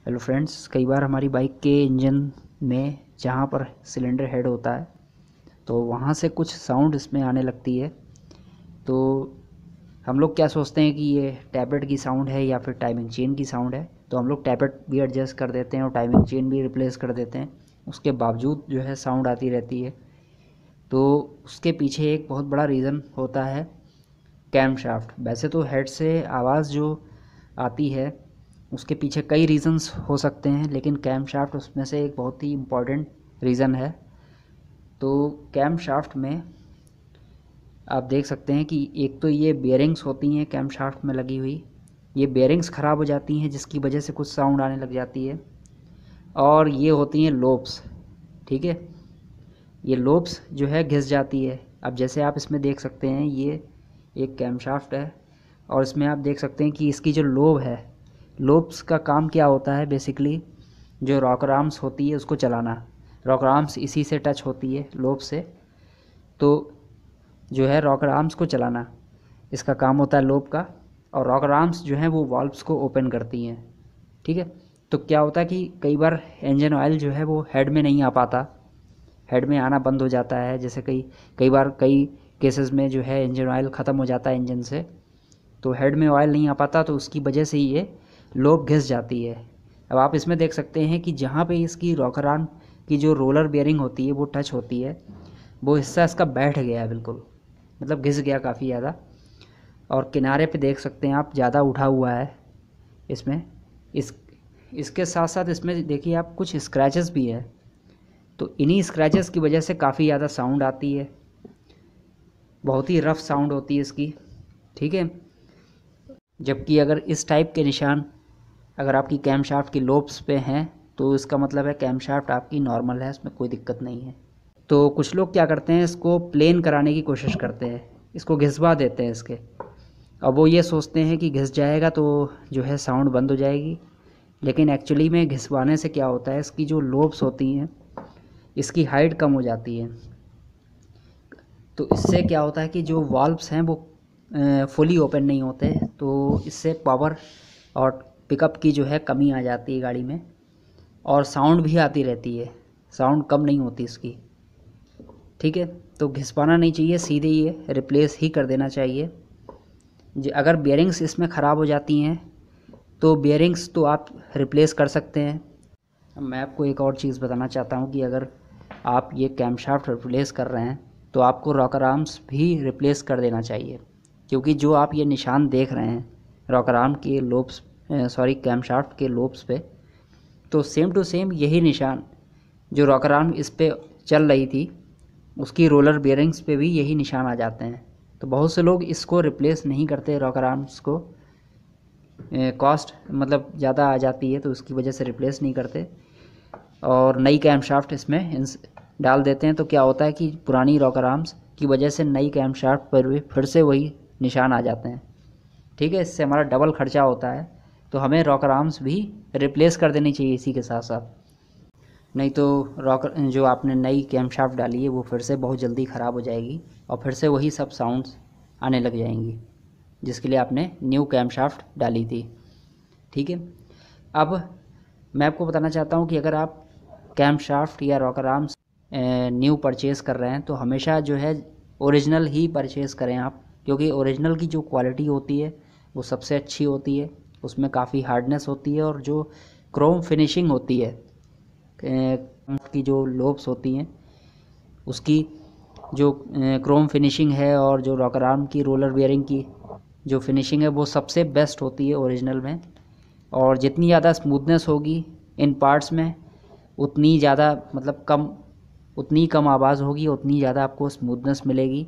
Hello friends, कई बार हमारी bike के इंजन में जहाँ पर सिलेंडर हेड होता है तो वहाँ से कुछ साउंड इसमें आने लगती है। तो हम लोग क्या सोचते हैं कि ये टैबलेट की साउंड है या फिर टाइमिंग चेन की साउंड है, तो हम लोग टैबलेट भी एडजस्ट कर देते हैं और टाइमिंग चेन भी रिप्लेस कर देते हैं। उसके बावजूद जो है साउंड आती रहती है। तो उसके पीछे एक बहुत बड़ा रीज़न होता है कैम शाफ्ट। वैसे तो हेड से आवाज़ जो आती है उसके पीछे कई रीज़न्स हो सकते हैं, लेकिन कैम शाफ्ट उसमें से एक बहुत ही इम्पॉर्टेंट रीज़न है। तो कैम शाफ्ट में आप देख सकते हैं कि एक तो ये बेयरिंग्स होती हैं कैम शाफ्ट में लगी हुई, ये बेयरिंग्स ख़राब हो जाती हैं जिसकी वजह से कुछ साउंड आने लग जाती है। और ये होती हैं लोब्स, ठीक है। ये लोब्स जो है घिस जाती है। अब जैसे आप इसमें देख सकते हैं, ये एक कैम शाफ्ट है और इसमें आप देख सकते हैं कि इसकी जो लोब है, लोब्स का काम क्या होता है बेसिकली, जो रॉकर आर्म्स होती है उसको चलाना। रॉकर आर्म्स इसी से टच होती है लोब से, तो जो है रॉकर आर्म्स को चलाना इसका काम होता है लोब का। और रॉकर आर्म्स जो हैं वो वाल्व्स को ओपन करती हैं, ठीक है। तो क्या होता है कि कई बार इंजन ऑयल जो है वो हेड में नहीं आ पाता, हेड में आना बंद हो जाता है। जैसे कई कई बार कई केसेस में जो है इंजन ऑयल ख़त्म हो जाता है इंजन से, तो हेड में ऑयल नहीं आ पाता, तो उसकी वजह से ही ये लोब घिस जाती है। अब आप इसमें देख सकते हैं कि जहाँ पे इसकी रॉकर आर्म की जो रोलर बेयरिंग होती है वो टच होती है, वो हिस्सा इसका बैठ गया है बिल्कुल, मतलब घिस गया काफ़ी ज़्यादा। और किनारे पे देख सकते हैं आप, ज़्यादा उठा हुआ है इसमें। इस इसके साथ साथ इसमें देखिए आप, कुछ स्क्रैचेस भी है। तो इन्हीं स्क्रैचेस की वजह से काफ़ी ज़्यादा साउंड आती है, बहुत ही रफ़ साउंड होती है इसकी, ठीक है। जबकि अगर इस टाइप के निशान अगर आपकी कैम शाफ्ट की लोब्स पे हैं तो इसका मतलब है कैम शाफ्ट आपकी नॉर्मल है, इसमें कोई दिक्कत नहीं है। तो कुछ लोग क्या करते हैं, इसको प्लेन कराने की कोशिश करते हैं, इसको घिसवा देते हैं इसके। अब वो ये सोचते हैं कि घिस जाएगा तो जो है साउंड बंद हो जाएगी, लेकिन एक्चुअली में घिसवाने से क्या होता है, इसकी जो लोब्स होती हैं इसकी हाइट कम हो जाती है। तो इससे क्या होता है कि जो वाल्व्स हैं वो फुली ओपन नहीं होते, तो इससे पावर और पिकअप की जो है कमी आ जाती है गाड़ी में, और साउंड भी आती रहती है, साउंड कम नहीं होती इसकी, ठीक है। तो घिसवाना नहीं चाहिए, सीधे ये रिप्लेस ही कर देना चाहिए। अगर बेयरिंग्स इसमें ख़राब हो जाती हैं तो बेयरिंग्स तो आप रिप्लेस कर सकते हैं। अब मैं आपको एक और चीज़ बताना चाहता हूँ कि अगर आप ये कैमशाफ्ट रिप्लेस कर रहे हैं तो आपको रॉकर आर्म्स भी रिप्लेस कर देना चाहिए, क्योंकि जो आप ये निशान देख रहे हैं रॉकर आर्म के लोब्स, सॉरी कैमशाफ्ट के लोब्स पे, तो सेम टू सेम यही निशान जो रॉकर आर्म इस पे चल रही थी उसकी रोलर बेयरिंग्स पे भी यही निशान आ जाते हैं। तो बहुत से लोग इसको रिप्लेस नहीं करते, रॉकर आर्म्स को कॉस्ट मतलब ज़्यादा आ जाती है तो उसकी वजह से रिप्लेस नहीं करते और नई कैम शाफ्ट इसमें डाल देते हैं। तो क्या होता है कि पुरानी रॉकर आर्म्स की वजह से नई कैम शाफ्ट पर भी फिर से वही निशान आ जाते हैं, ठीक है। इससे हमारा डबल खर्चा होता है, तो हमें रॉकर आर्म्स भी रिप्लेस कर देनी चाहिए इसी के साथ साथ। नहीं तो रॉकर जो आपने नई कैम शाफ्ट डाली है वो फिर से बहुत जल्दी ख़राब हो जाएगी और फिर से वही सब साउंड्स आने लग जाएंगी जिसके लिए आपने न्यू कैम शाफ्ट डाली थी, ठीक है। अब मैं आपको बताना चाहता हूँ कि अगर आप कैम शाफ्ट या रॉकर आर्म्स न्यू परचेज़ कर रहे हैं तो हमेशा जो है ओरिजिनल ही परचेज़ करें आप, क्योंकि ओरिजिनल की जो क्वालिटी होती है वो सबसे अच्छी होती है। उसमें काफ़ी हार्डनेस होती है और जो क्रोम फिनिशिंग होती है की जो लोब्स होती हैं उसकी जो क्रोम फिनिशिंग है, और जो रॉकर आर्म की रोलर बेयरिंग की जो फिनिशिंग है वो सबसे बेस्ट होती है ओरिजिनल में। और जितनी ज़्यादा स्मूथनेस होगी इन पार्ट्स में उतनी ज़्यादा मतलब कम, उतनी कम आवाज़ होगी, उतनी ज़्यादा आपको स्मूथनेस मिलेगी।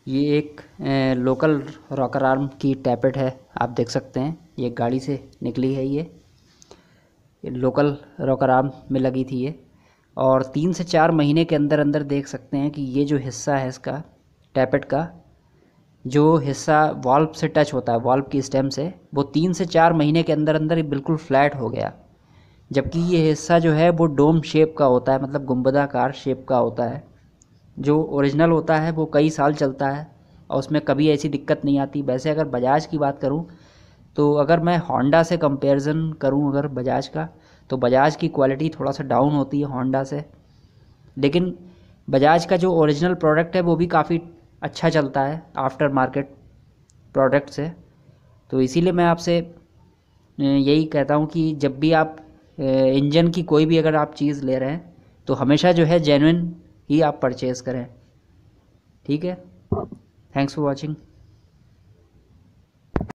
ये एक लोकल रॉकर आर्म की टैपेट है, आप देख सकते हैं ये गाड़ी से निकली है। ये लोकल रॉकर आर्म में लगी थी ये, और 3 से 4 महीने के अंदर अंदर देख सकते हैं कि ये जो हिस्सा है इसका टैपेट का, जो हिस्सा वाल्व से टच होता है वाल्व की स्टेम से, वो 3 से 4 महीने के अंदर अंदर ही बिल्कुल फ्लैट हो गया। जबकि ये हिस्सा जो है वो डोम शेप का होता है, मतलब गुंबदाकार शेप का होता है। जो ओरिजिनल होता है वो कई साल चलता है और उसमें कभी ऐसी दिक्कत नहीं आती। वैसे अगर बजाज की बात करूं तो अगर मैं होंडा से कंपैरिजन करूं अगर बजाज का, तो बजाज की क्वालिटी थोड़ा सा डाउन होती है होंडा से, लेकिन बजाज का जो ओरिजिनल प्रोडक्ट है वो भी काफ़ी अच्छा चलता है आफ्टर मार्केट प्रोडक्ट से। तो इसीलिए मैं आपसे यही कहता हूँ कि जब भी आप इंजन की कोई भी अगर आप चीज़ ले रहे हैं तो हमेशा जो है जेन्युइन ही आप परचेज़ करें। ठीक है, थैंक्स फॉर वॉचिंग।